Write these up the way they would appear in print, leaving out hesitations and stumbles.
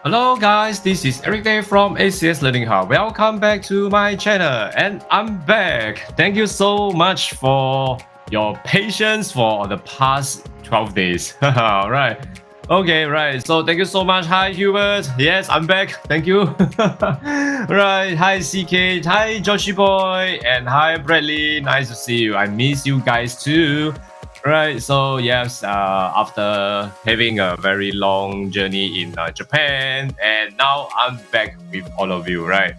Hello guys, this is Eric Day from ACS Learning Hub. Welcome back to my channel and I'm back. Thank you so much for your patience for the past 12 days. Right. Okay, right. So thank you so much. Hi Hubert. Yes, I'm back. Thank you. Right. Hi CK. Hi Joshi Boy. And hi Bradley. Nice to see you. I miss you guys too. Right, so yes, after having a very long journey in Japan, and now I'm back with all of you, right?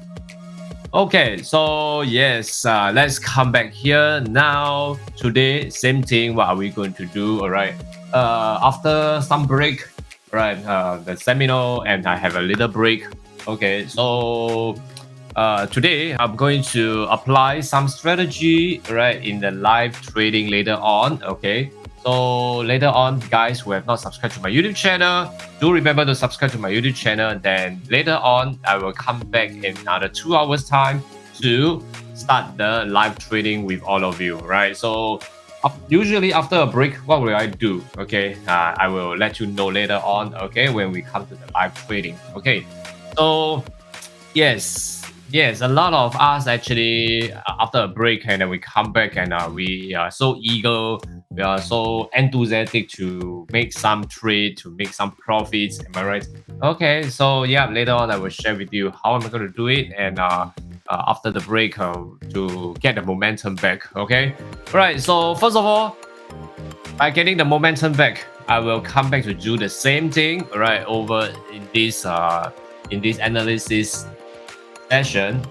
Okay, so yes, let's come back here now. Today, same thing. What are we going to do? All right. After some break, right? The seminar, and I have a little break. Okay, so today I'm going to apply some strategy right in the live trading later on. Okay, so later on, guys who have not subscribed to my YouTube channel, do remember to subscribe to my YouTube channel. Then later on, I will come back in another 2 hours time to start the live trading with all of you. Right, so usually after a break, what will I do? Okay, I will let you know later on. Okay, when we come to the live trading. Okay, so yes, a lot of us actually after a break and then we come back and we are so eager, we are so enthusiastic to make some trade, to make some profits. Am I right? Okay, so yeah, later on I will share with you how I'm going to do it and after the break to get the momentum back. Okay, right. So first of all, by getting the momentum back, I will come back to do the same thing right over in this analysis session.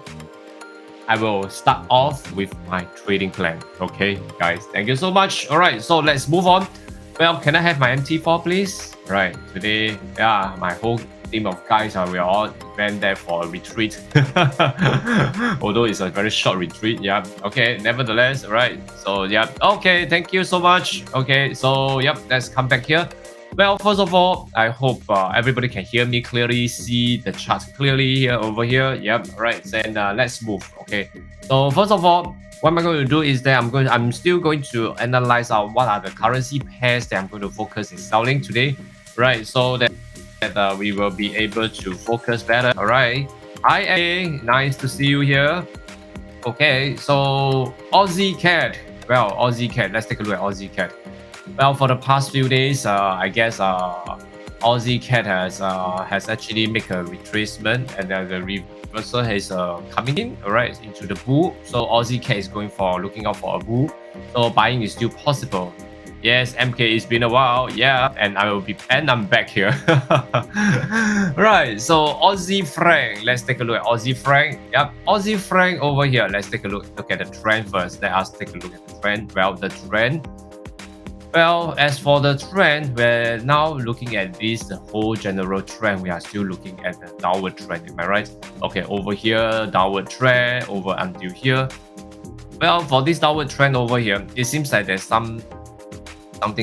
I will start off with my trading plan. Okay, guys, thank you so much. All right, so let's move on. Well, can I have my MT4, please? Right, today, yeah, my whole team of guys, we all went there for a retreat. Although it's a very short retreat, yeah. Okay, nevertheless, all right. So, yeah, okay, thank you so much. Okay, so, yep, let's come back here. Well, first of all, I hope everybody can hear me clearly, see the chart clearly here over here. Yep, all right. Then let's move. Okay. So first of all, what am I going to do is that I'm still going to analyze what are the currency pairs that I'm going to focus in selling today, right? So that we will be able to focus better. All right. Hi, A. Nice to see you here. Okay. So Aussie Cat. Well, Aussie Cat. Let's take a look at Aussie Cat. Well, for the past few days, I guess Aussie Cat has actually made a retracement, and the reversal is coming in, alright, into the bull. So Aussie Cat is looking out for a bull. So buying is still possible. Yes, MK, it's been a while, yeah, and I'm back here. Right, so Aussie Franc. Let's take a look at Aussie Franc. Yep, Aussie Franc over here. Let's take a look at the trend first. Let us take a look at the trend. Well, the trend. Well, as for the trend, we're now looking at the whole general trend. We are still looking at the downward trend, am I right? Okay, over here, downward trend, over until here. Well, for this downward trend over here, it seems like there's something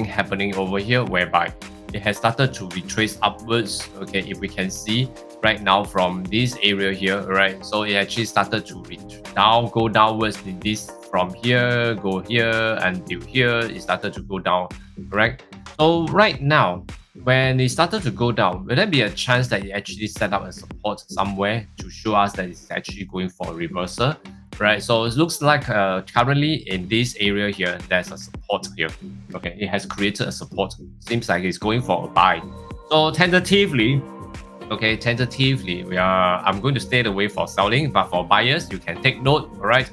happening over here whereby it has started to retrace upwards. Okay, if we can see right now from this area here, right? So it actually started to go downwards in this. From here, go here, until here, it started to go down, correct? So right now, when it started to go down, will there be a chance that it actually set up a support somewhere to show us that it's actually going for a reversal, right? So it looks like currently in this area here, there's a support here. Okay, it has created a support. Seems like it's going for a buy. So tentatively, I'm going to stay away for selling, but for buyers, you can take note, all right?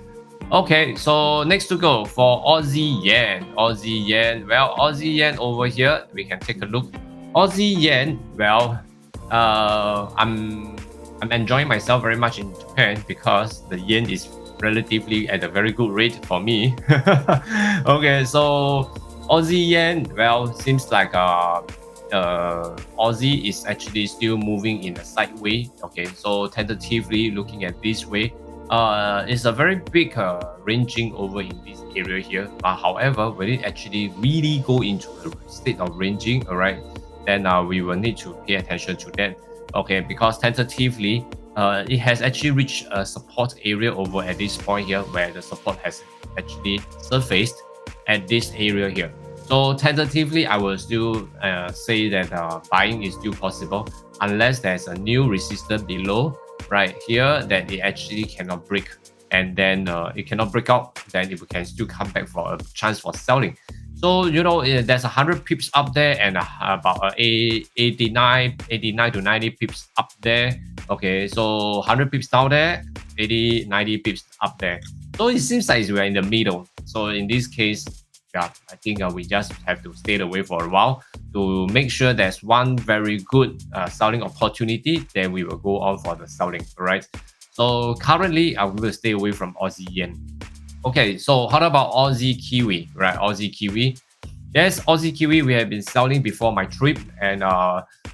Okay, so next to go for Aussie Yen. Aussie Yen. Well, Aussie Yen over here, we can take a look. Aussie Yen. Well, I'm enjoying myself very much in Japan because the yen is relatively at a very good rate for me. Okay, so Aussie Yen. Well, seems like Aussie is actually still moving in a sideways. Okay, so tentatively looking at this way. It's a very big ranging over in this area here. But however, when it actually really go into a state of ranging, all right, then we will need to pay attention to that. Okay, because tentatively, it has actually reached a support area over at this point here, where the support has actually surfaced at this area here. So tentatively, I will still say that buying is still possible. unless there's a new resistance below right here that it actually cannot break, and then it cannot break out, then it can still come back for a chance for selling. So there's 100 pips up there and about 89 to 90 pips up there. Okay, so 100 pips down there, 80 90 pips up there. So it seems like we're in the middle. So in this case, yeah, I think we just have to stay away for a while to make sure there's one very good selling opportunity. Then we will go on for the selling. All right. So currently, I will stay away from Aussie yen. Okay, so how about Aussie Kiwi, right? Aussie Kiwi. Yes, Aussie Kiwi, we have been selling before my trip, and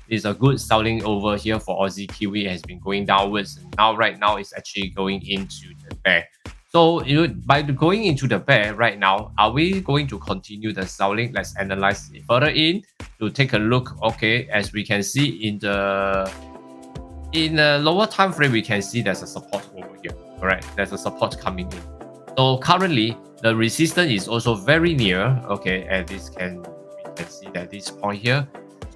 it's a good selling over here for Aussie Kiwi. It has been going downwards. Now, right now, it's actually going into the bear. So by going into the bear right now, are we going to continue the selling? Let's analyze it further in to take a look. Okay, as we can see in the lower time frame, we can see there's a support over here. All right, there's a support coming in. So currently, the resistance is also very near. Okay, and we can see that this point here.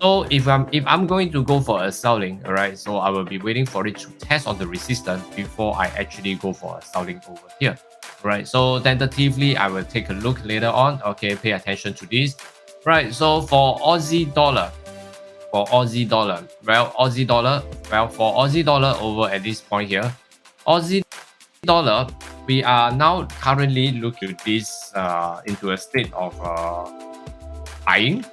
So if I'm going to go for a selling, all right, so I will be waiting for it to test on the resistance before I actually go for a selling over here. All right, so tentatively, I will take a look later on. Okay, pay attention to this. Right, so for Aussie dollar, for Aussie dollar over at this point here, Aussie dollar, we are now currently looking at this into a state of buying,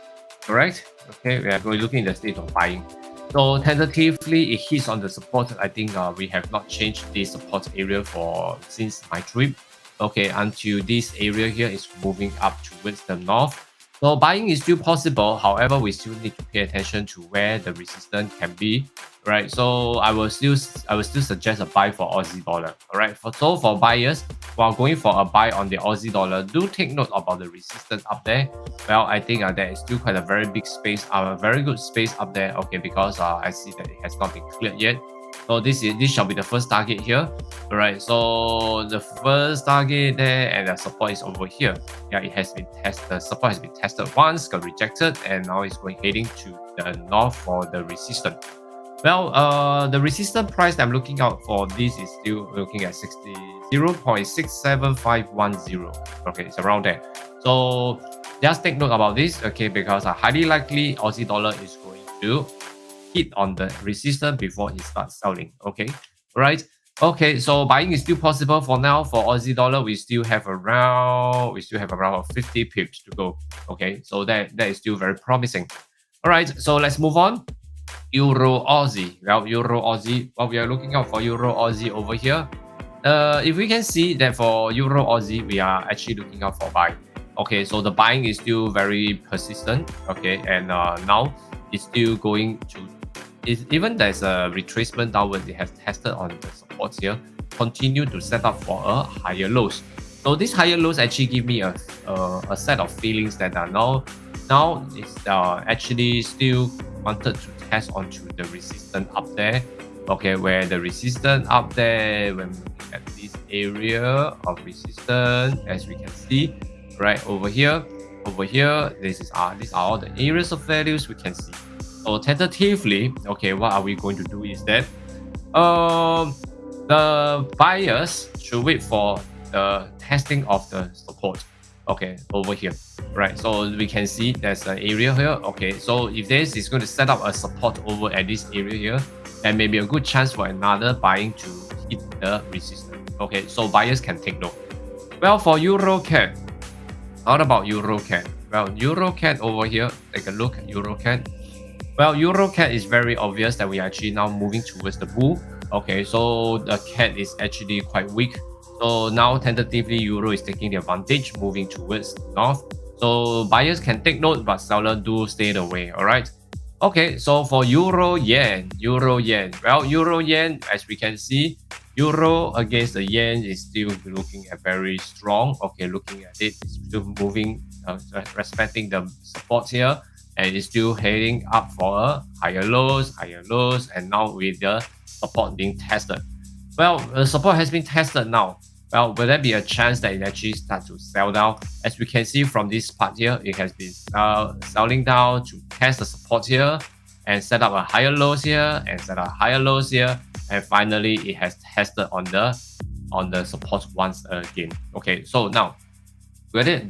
correct? Okay, we are looking at the state of buying. So tentatively, it hits on the support. I think we have not changed the support area since my trip. Okay, until this area here is moving up towards the north. So buying is still possible. However, we still need to pay attention to where the resistance can be, right? So I will still suggest a buy for Aussie dollar. All right. So for buyers, while going for a buy on the Aussie dollar, do take note about the resistance up there. Well, I think there is still quite a very big space, a very good space up there. Okay, because I see that it has not been cleared yet. So this shall be the first target here. All right, so the first target there, and the support is over here. Yeah, it has been tested. The support has been tested once, got rejected, and now it's heading to the north for the resistance. Well, the resistance price that I'm looking out for this is still looking at 0.67510. Okay, it's around there. So just take note about this, okay, because highly likely Aussie dollar is going to hit on the resistance before it starts selling. Okay, right? Okay, so buying is still possible for now. For Aussie dollar, we still have around 50 pips to go. Okay, so that is still very promising. All right, so let's move on. Euro Aussie. Well, Euro Aussie. Well, we are looking out for Euro Aussie over here. If we can see that for Euro Aussie, we are actually looking out for buy. Okay, so the buying is still very persistent. Okay, and now it's still going to. Even there's a retracement downwards, it has tested on the support here, continue to set up for a higher lows. So these higher lows actually give me a set of feelings that are now it's actually still wanted to test onto the resistance up there. Okay, where the resistance up there, when we look at this area of resistance, as we can see, right over here, these are all the areas of values we can see. So tentatively, okay, what are we going to do is that the buyers should wait for the testing of the support. Okay, over here, right? So we can see there's an area here. Okay, so if this is going to set up a support over at this area here, then maybe a good chance for another buying to hit the resistance. Okay, so buyers can take note. Well, for Euro CAD, what about Euro CAD? Well, Euro CAD over here, take a look at Euro CAD. Well, Euro CAD is very obvious that we are actually now moving towards the bull. Okay, so the CAD is actually quite weak. So now tentatively Euro is taking the advantage, moving towards the north. So buyers can take note, but sellers do stay away. All right. Okay, so for Euro Yen. Well, Euro Yen, as we can see, Euro against the Yen is still looking at very strong. Okay, looking at it, it's still moving, respecting the support here. And it's still heading up for a higher lows, and now with the support being tested. Well, the support has been tested now. Well, will there be a chance that it actually starts to sell down? As we can see from this part here, it has been selling down to test the support here. and set up a higher lows here and set up higher lows here, and finally it has tested on the support once again. Okay, so now will that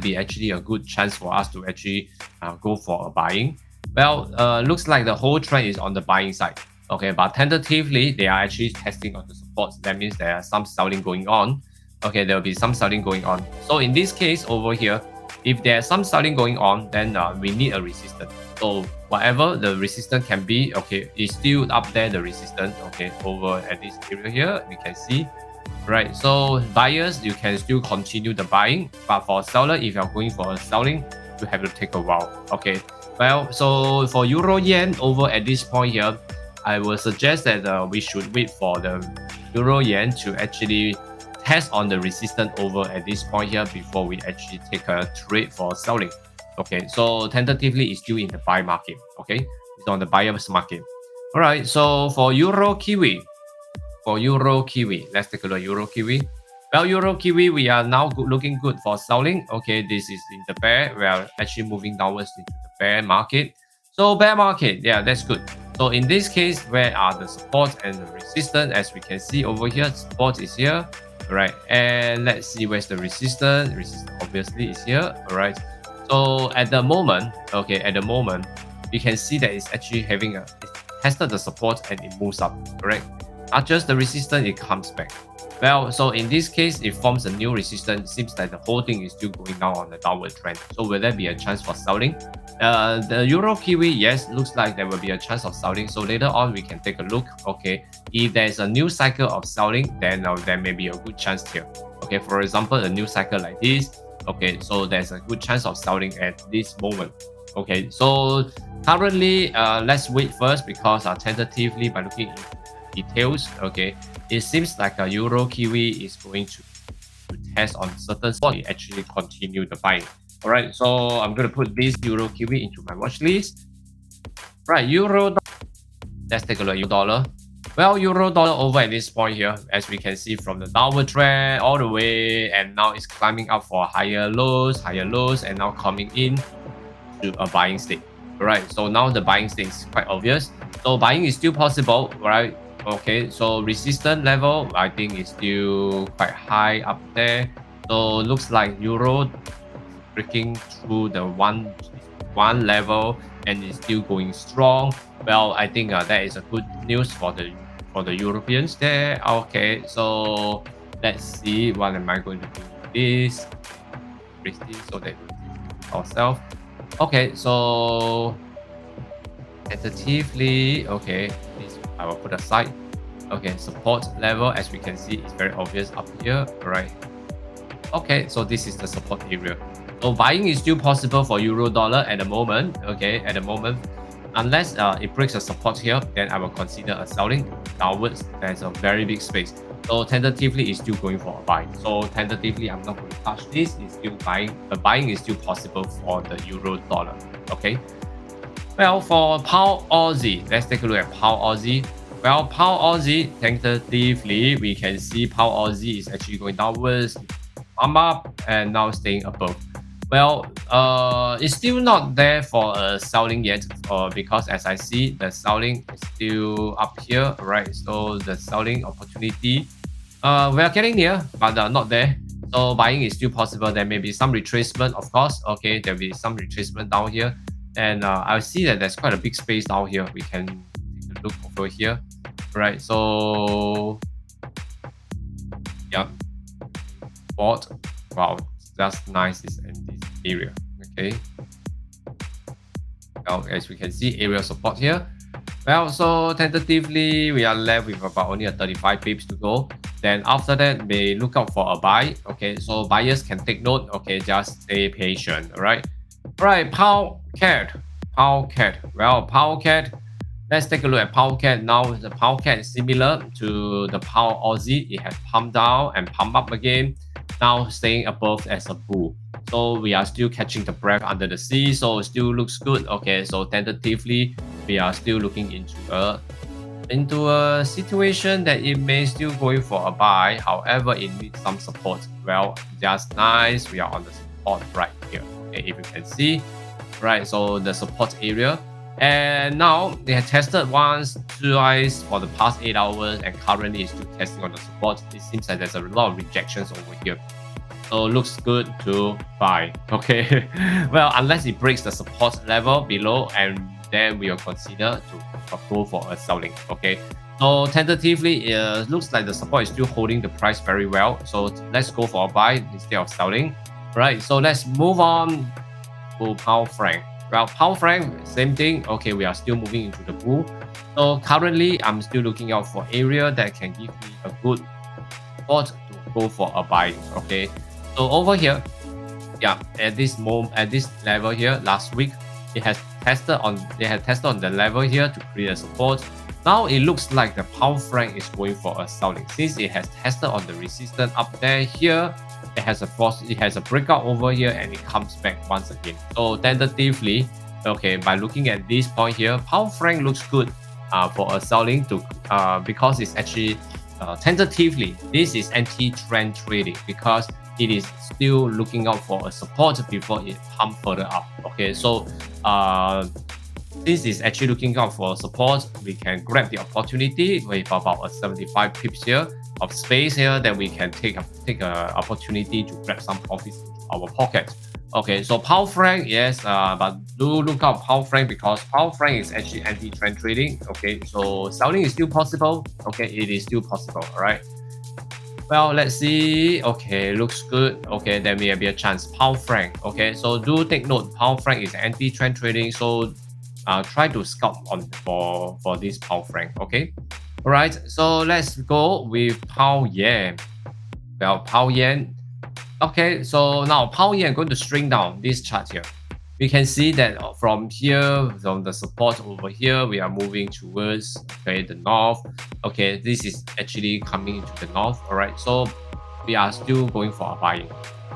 be actually a good chance for us to actually go for a buying? Well, looks like the whole trend is on the buying side. Okay, but tentatively they are actually testing on the supports. That means there are some selling going on. Okay, there will be some selling going on. So in this case over here, if there's some selling going on, then we need a resistance. So whatever the resistance can be, okay, it's still up there, the resistance, okay, over at this area here, we can see. Right, so buyers, you can still continue the buying, but for seller, if you're going for a selling, you have to take a while. Okay, well, so for Euro Yen over at this point here, I will suggest that we should wait for the Euro Yen to actually test on the resistance over at this point here before we actually take a trade for selling. Okay, so tentatively it's still in the buy market. Okay, it's on the buyer's market. All right, so for Euro Kiwi, let's take a look at Euro Kiwi. Well, Euro Kiwi, we are now looking good for selling. Okay, this is in the bear. We are actually moving downwards into the bear market. So bear market, yeah, that's good. So in this case, where are the support and the resistance? As we can see over here, support is here. All right, and let's see where's the resistance. Resistance obviously is here. All right. So at the moment, okay, we can see that it's actually having it tested the support and it moves up. Correct. Not just the resistance, it comes back. Well, so in this case, it forms a new resistance. It seems like the whole thing is still going down on the downward trend. So will there be a chance for selling? The Euro Kiwi, yes, looks like there will be a chance of selling. So later on, we can take a look. Okay, if there's a new cycle of selling, then there may be a good chance here. Okay, for example, a new cycle like this. Okay, so there's a good chance of selling at this moment. Okay, so currently, let's wait first because tentatively by looking into details, okay, it seems like a Euro Kiwi is going to test on certain spot. It actually continue the buying. All right, so I'm going to put this Euro Kiwi into my watch list. Right, Euro. Let's take a look at Euro dollar. Well, Euro dollar over at this point here, as we can see from the downward trend all the way, and now it's climbing up for higher lows, and now coming in to a buying state. All right, so now the buying state is quite obvious. So buying is still possible, right? Okay, so resistance level, I think is still quite high up there. So looks like Euro breaking through the one level and is still going strong. Well, I think that is a good news for the Europeans there. Okay, so let's see what am I going to do with this. Raise this so that we ourselves. Okay, so tentatively, okay, this I will put aside. Okay, support level, as we can see, is very obvious up here. All right. Okay, so this is the support area. So buying is still possible for Euro dollar at the moment. Okay, at the moment, unless it breaks a support here, then I will consider a selling downwards. There's a very big space. So tentatively, it's still going for a buy. So tentatively, I'm not going to touch this. It's still buying. The buying is still possible for the Euro dollar. Okay. Well, for Pound Aussie, let's take a look at Pound Aussie. Well, Pound Aussie, tentatively, we can see Pound Aussie is actually going downwards, up, and now staying above. Well, it's still not there for a selling yet, because as I see, the selling is still up here, right? So the selling opportunity, we are getting near, but not there. So buying is still possible. There may be some retracement, of course. Okay, there will be some retracement down here. And I see that there's quite a big space down here. We can take a look over here. Right, so yeah, spot. Wow, that's nice. Is in this area. Okay. Well, as we can see, area support here. Well, so tentatively, we are left with about only a 35 pips to go. Then after that, they look out for a buy. Okay, so buyers can take note. Okay, just stay patient. All right. Right, Pound CAD. Well, Pound CAD. Let's take a look at Pound CAD. Now the Pound CAD is similar to the Pound Aussie. It has pumped down and pumped up again. Now staying above as a bull. So we are still catching the breath under the sea. So it still looks good. Okay, so tentatively we are still looking into a situation that it may still going for a buy. However, it needs some support. Well, just nice. We are on the support right here. Okay, if you can see, right? So the support area. And now they have tested once, twice for the past 8 hours, and currently it's still testing on the support. It seems like there's a lot of rejections over here. So looks good to buy. Okay. Well, unless it breaks the support level below, and then we will consider to go for a selling. Okay. So tentatively, it looks like the support is still holding the price very well. So let's go for a buy instead of selling. Right. So let's move on to pound franc. Well, pound franc, same thing. Okay, we are still moving into the bull. So currently, I'm still looking out for area that can give me a good spot to go for a buy. Okay. So over here, yeah, at this level here, last week, they had tested on the level here to create a support. Now it looks like the pound franc is going for a selling since it has tested on the resistance up there here. It has a breakout over here and it comes back once again. So tentatively, okay, by looking at this point here, pound franc looks good for a selling to because it's actually tentatively this is anti-trend trading because it is still looking out for a support before it pump further up. Okay, so this is actually looking out for support. We can grab the opportunity with about a 75 pips here of space here. Then we can take a opportunity to grab some profits into our pocket. Okay, so pound franc, yes, but do look out pound franc because pound franc is actually anti-trend trading. Okay, so selling is still possible. Okay, it is still possible. All right. Well, let's see. Okay, looks good. Okay, there may be a chance. Pound franc. Okay, so do take note. Pound franc is anti-trend trading. So try to scout on for this pound franc. Okay. All right. So let's go with pound yen. Well, pound yen. Okay. So now pound yen going to string down this chart here. We can see that from here, from the support over here, we are moving towards the north. Okay, this is actually coming into the north. All right, so we are still going for a buying.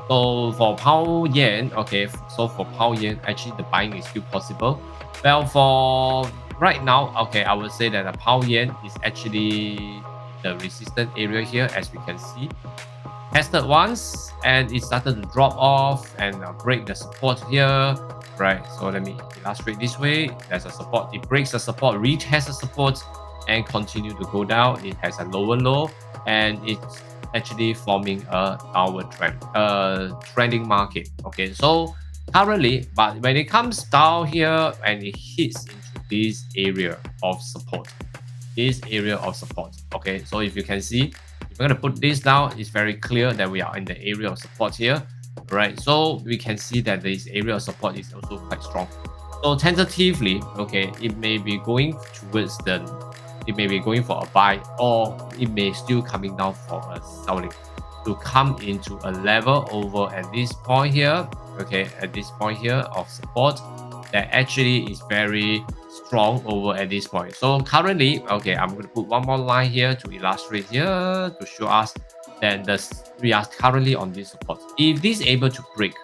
So for pound yen, okay, so for pound yen, actually the buying is still possible. Well, for right now, okay, I would say that the pound yen is actually the resistance area here, as we can see. Tested once and it started to drop off and break the support here. Right, so let me illustrate this way. There's a support, it breaks the support, retests the support and continue to go down. It has a lower low and it's actually forming a downward trend, trending market. Okay, so currently, but when it comes down here and it hits into this area of support, okay, so if you can see, if we're going to put this down, it's very clear that we are in the area of support here, right? So we can see that this area of support is also quite strong. So tentatively, okay, it may be going towards it may be going for a buy or it may still coming down for a selling to come into a level over at this point here, okay, at this point here of support that actually is very strong over at this point. So currently, okay, I'm going to put one more line here to illustrate here to show us that we are currently on this support. If this is able to break,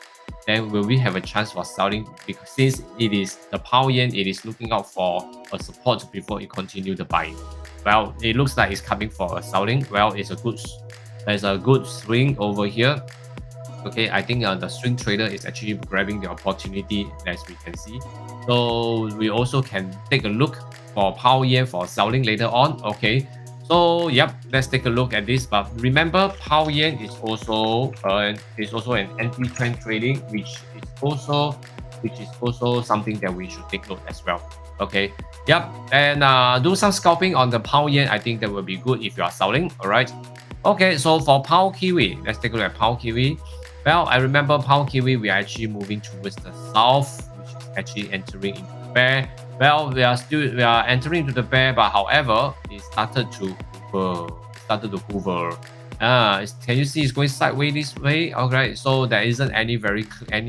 then will we have a chance for selling? Because since it is the pound yen, it is looking out for a support before it continue the buying. Well, it looks like it's coming for a selling. Well, there's a good swing over here. Okay, I think the swing trader is actually grabbing the opportunity as we can see. So we also can take a look for pound yen for selling later on. Okay, so yep, let's take a look at this. But remember, pound yen is also an anti-trend trading, which is also something that we should take note as well. Okay, yep, and do some scalping on the pound yen. I think that will be good if you are selling. All right. Okay, so for pound kiwi, let's take a look at pound kiwi. Well, I remember pound kiwi, we are actually moving towards the south, which is actually entering into the bear. Well, we are entering into the bear, but however, it started to hover. Can you see it's going sideways this way? Okay, so there isn't any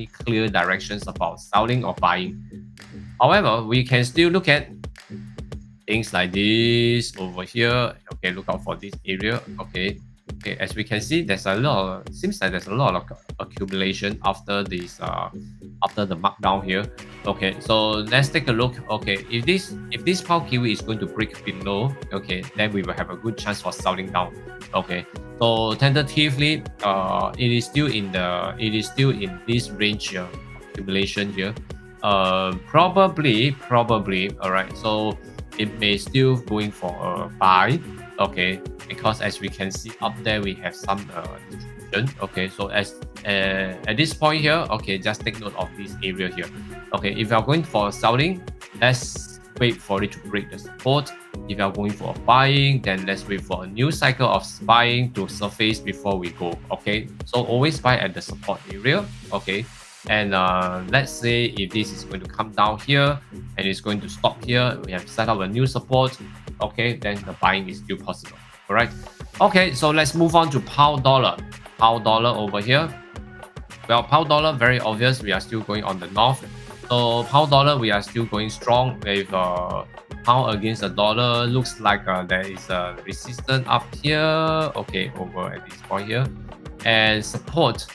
clear directions about selling or buying. However, we can still look at things like this over here. Okay, look out for this area. Okay, as we can see, seems like there's a lot of accumulation after this after the markdown here. Okay, so let's take a look. Okay, if this pound kiwi is going to break below, okay, then we will have a good chance for selling down. Okay, so tentatively, it is still in this range here, accumulation here. Probably, all right. So it may still going for a buy, okay, because as we can see up there, we have some distribution, okay. So as at this point here, okay, just take note of this area here, okay. If you are going for selling, let's wait for it to break the support. If you are going for buying, then let's wait for a new cycle of buying to surface before we go, okay. So always buy at the support area, okay. And let's say if this is going to come down here and it's going to stop here, we have set up a new support, okay, then the buying is still possible. All right, okay, so let's move on to pound dollar. Pound dollar over here. Well, pound dollar, very obvious, we are still going on the north. So pound dollar, we are still going strong with pound against the dollar. Looks like there is a resistance up here, okay, over at this point here, and support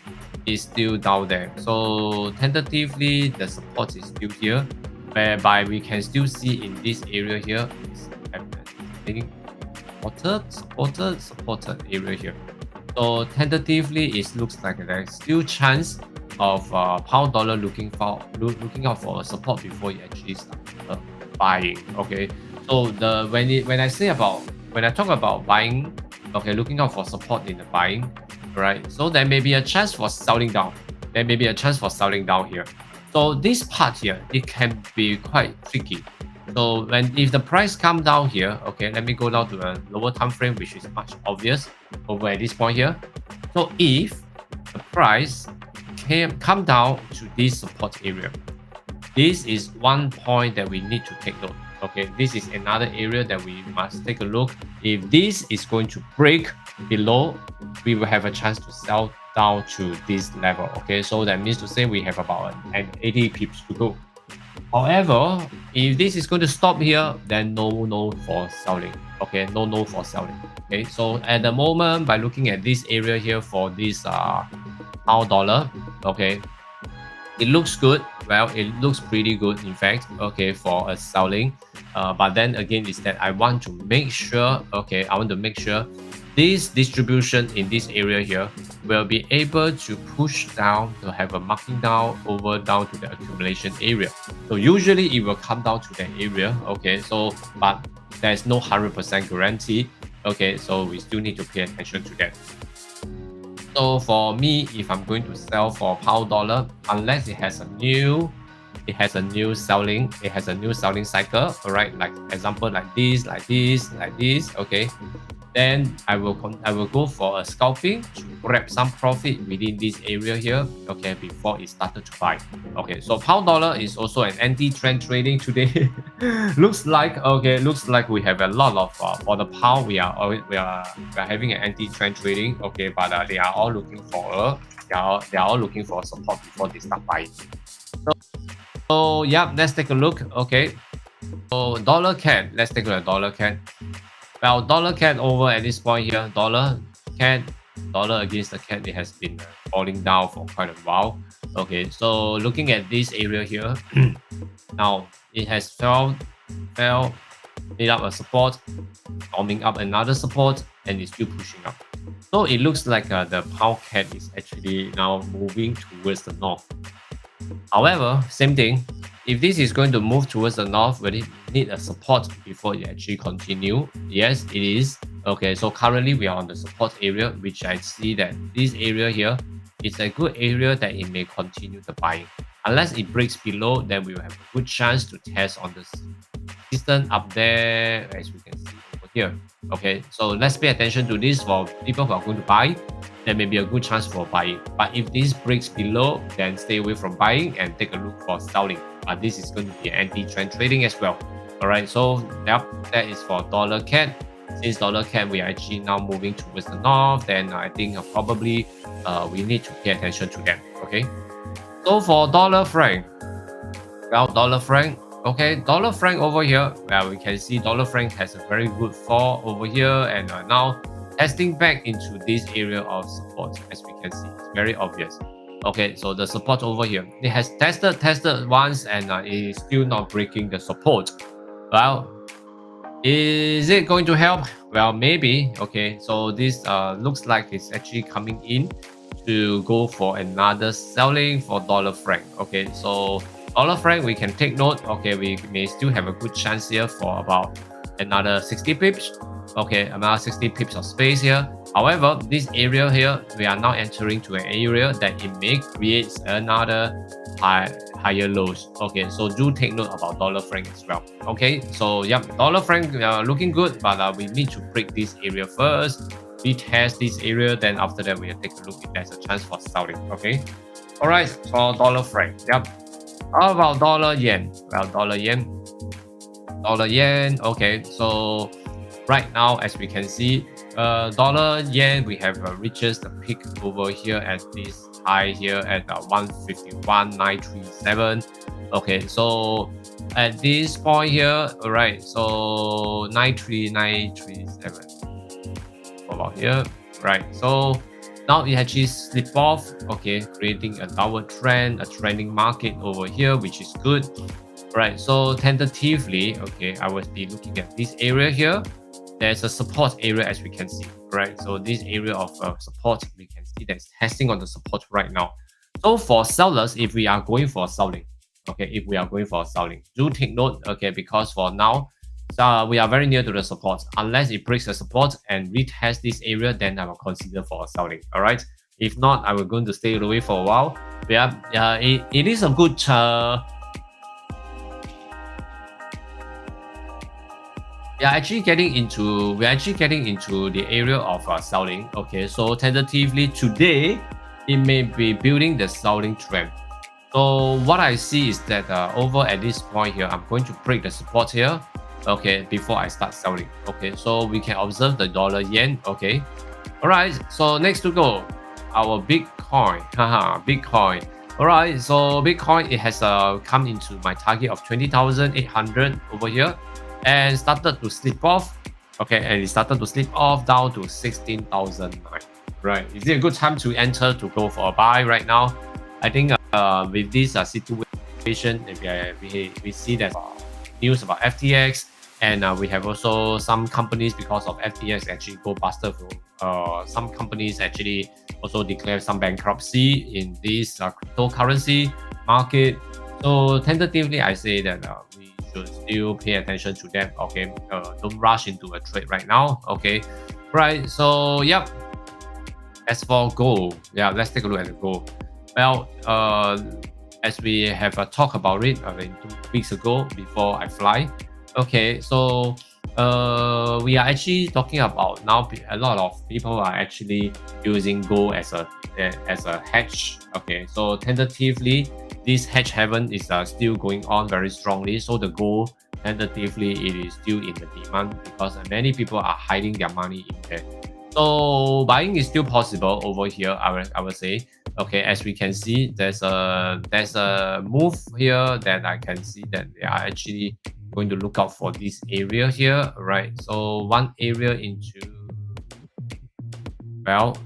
is still down there. So tentatively, the support is still here, whereby we can still see in this area here is supported area here. So tentatively, it looks like there's still chance of pound dollar looking out for a support before you actually start buying. Okay, so when I talk about buying, okay, looking out for support in the buying, right? So there may be a chance for selling down. There may be a chance for selling down here. So this part here, it can be quite tricky. So if the price come down here, okay, let me go down to a lower time frame, which is much obvious over at this point here. So if the price come down to this support area, this is one point that we need to take note. Okay, this is another area that we must take a look. If this is going to break below, we will have a chance to sell down to this level. Okay, so that means to say we have about an 80 pips to go. However, if this is going to stop here, then no for selling. Okay, no for selling. Okay, so at the moment, by looking at this area here for this pound dollar, okay, it looks good. Well, it looks pretty good, in fact, okay, for a selling. But then again, is that I want to make sure, okay, I want to make sure this distribution in this area here will be able to push down to have a marking down to the accumulation area. So usually it will come down to that area, okay, so but there's no 100% guarantee, okay, so we still need to pay attention to that. So for me, if I'm going to sell for pound dollar, unless it has a new selling cycle, all right, like example like this, okay, then I will go for a scalping to grab some profit within this area here, okay, before it started to buy. Okay, so pound dollar is also an anti-trend trading today. looks like we have a lot of for the pound, we are having an anti-trend trading, okay, but they are all looking for a support before they start buying. So yeah, let's take a look. Okay, so dollar CAD, let's take a look at dollar CAD. Well, dollar CAD over at this point here, dollar against the CAD, it has been falling down for quite a while. Okay, so looking at this area here, now it has made up a support, forming up another support, and it's still pushing up. So it looks like the pound CAD is actually now moving towards the north. However, same thing, if this is going to move towards the north, will it need a support before it actually continue? Yes, it is. Okay, so currently we are on the support area, which I see that this area here is a good area that it may continue the buying. Unless it breaks below, then we will have a good chance to test on the resistance up there, as we can see over here. Okay, so let's pay attention to this for people who are going to buy. There may be a good chance for buying. But if this breaks below, then stay away from buying and take a look for selling. But this is going to be anti-trend trading as well. Alright, so yep, that is for dollar CAD. Since dollar CAD we are actually now moving towards the north, then I think probably we need to pay attention to them. Okay. So for dollar franc, well, dollar franc, okay, dollar franc over here, well, we can see dollar franc has a very good fall over here, and now testing back into this area of support, as we can see. It's very obvious. Okay, so the support over here, it has tested once, and it is still not breaking the support. Well, is it going to help? Well, maybe. Okay, so this looks like it's actually coming in to go for another selling for dollar franc. Okay, so dollar franc, we can take note. Okay, we may still have a good chance here for about another 60 pips. Okay, another 60 pips of space here. However, this area here, we are now entering to an area that it may create another higher lows. Okay, so do take note about dollar franc as well. Okay, so yep, dollar franc looking good, but we need to break this area first. Retest this area, then after that we will take a look if there's a chance for selling. Okay, all right, for dollar franc. Yep. How about dollar yen? Well, dollar yen. Okay, so right now, as we can see, dollar yen, we have reaches the peak over here at this high here at 151.937. Okay, so at this point here, all right, so 93937. About here, right? So now it actually slip off, okay, creating a downward trend, a trending market over here, which is good, right? So tentatively, okay, I will be looking at this area here. There's a support area, as we can see, right? So this area of support, we can see that's testing on the support right now. So for sellers, if we are going for selling, okay, do take note, okay, because for now, we are very near to the support. Unless it breaks the support and retest this area, then I will consider for selling. All right. If not, I will going to stay away for a while. Yeah, it is a good. We're actually getting into the area of selling. Okay, so tentatively today, it may be building the selling trend. So what I see is that over at this point here, I'm going to break the support here. Okay, before I start selling. Okay, so we can observe the dollar yen. Okay, all right. So next to go, our Bitcoin. Bitcoin. All right. So Bitcoin, it has come into my target of 20,800 over here, and started to slip off. Okay, and it started to slip off down to 16,009. Right. Is it a good time to enter to go for a buy right now? I think with this situation, we see that news about FTX. And we have also some companies, because of FTX actually go faster. Some companies actually also declare some bankruptcy in this cryptocurrency market. So tentatively, I say that we should still pay attention to them. Okay, don't rush into a trade right now. Okay, right. So yep. As for gold, yeah, let's take a look at the gold. Well, as we have talked about it 2 weeks ago before I fly. Okay, so we are actually talking about now. A lot of people are actually using gold as a hedge. Okay, so tentatively, this hedge haven is still going on very strongly. So the gold, tentatively, it is still in the demand because many people are hiding their money in there. So buying is still possible over here. I will say. Okay, as we can see, there's a move here that I can see that they are actually going to look out for this area here, right? So one area into, well,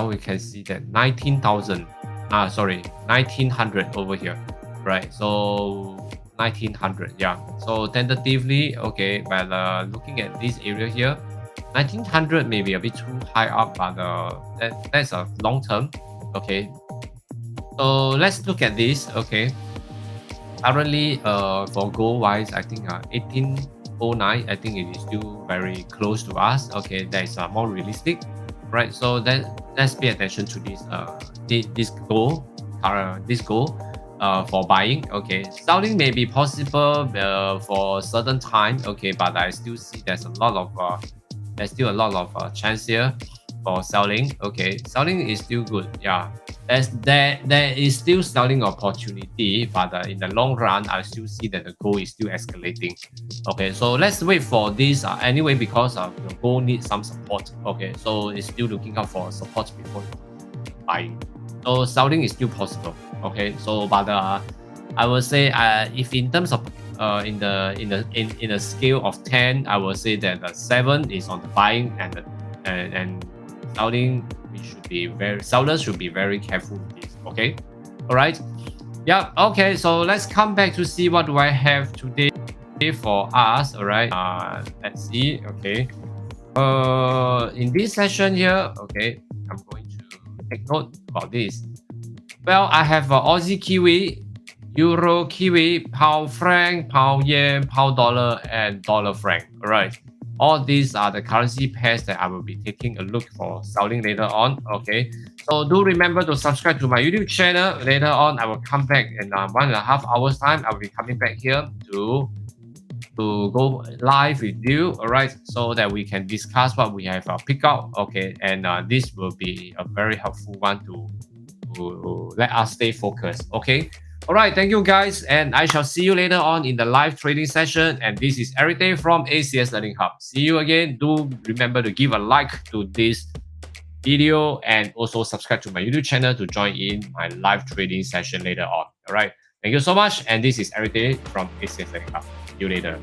we can see that 1900 over here, right? So 1900, yeah. So tentatively, okay, but looking at this area here, 1900 may be a bit too high up, but that's a long term. Okay, so let's look at this. Okay, currently for gold wise, I think 1809, I think it is still very close to us. Okay, that is more realistic, right? So let's pay attention to this this gold for buying. Okay, selling may be possible for a certain time. Okay, but I still see there's still a lot of chance here for selling. Okay, selling is still good. Yeah, there is still selling opportunity, but in the long run, I still see that the gold is still escalating. Okay, so let's wait for this anyway, because the gold needs some support. Okay, so it's still looking out for support before buying. So selling is still possible. Okay, so but I would say if in terms of in a scale of 10, I will say that 7 is on the buying, and selling, sellers should be very careful with this. Okay, all right, yeah. Okay, so let's come back to see what do I have today for us. All right, let's see. Okay, in this session here, okay, I'm going to take note about this. Well, I have Aussie Kiwi, Euro Kiwi, Pound Franc, Pound Yen, Pound Dollar, and Dollar Franc. All right. All these are the currency pairs that I will be taking a look for selling later on. Okay. So do remember to subscribe to my YouTube channel. Later on, I will come back in 1.5 hours time. I will be coming back here to go live with you, all right, so that we can discuss what we have picked out. Okay, and this will be a very helpful one to let us stay focused. Okay, all right, thank you guys, and I shall see you later on in the live trading session. And this is Eric Day from ACS Learning Hub. See you again. Do remember to give a like to this video and also subscribe to my YouTube channel to join in my live trading session later on. All right, thank you so much, and this is Eric Day from ACS Learning Hub. See you later.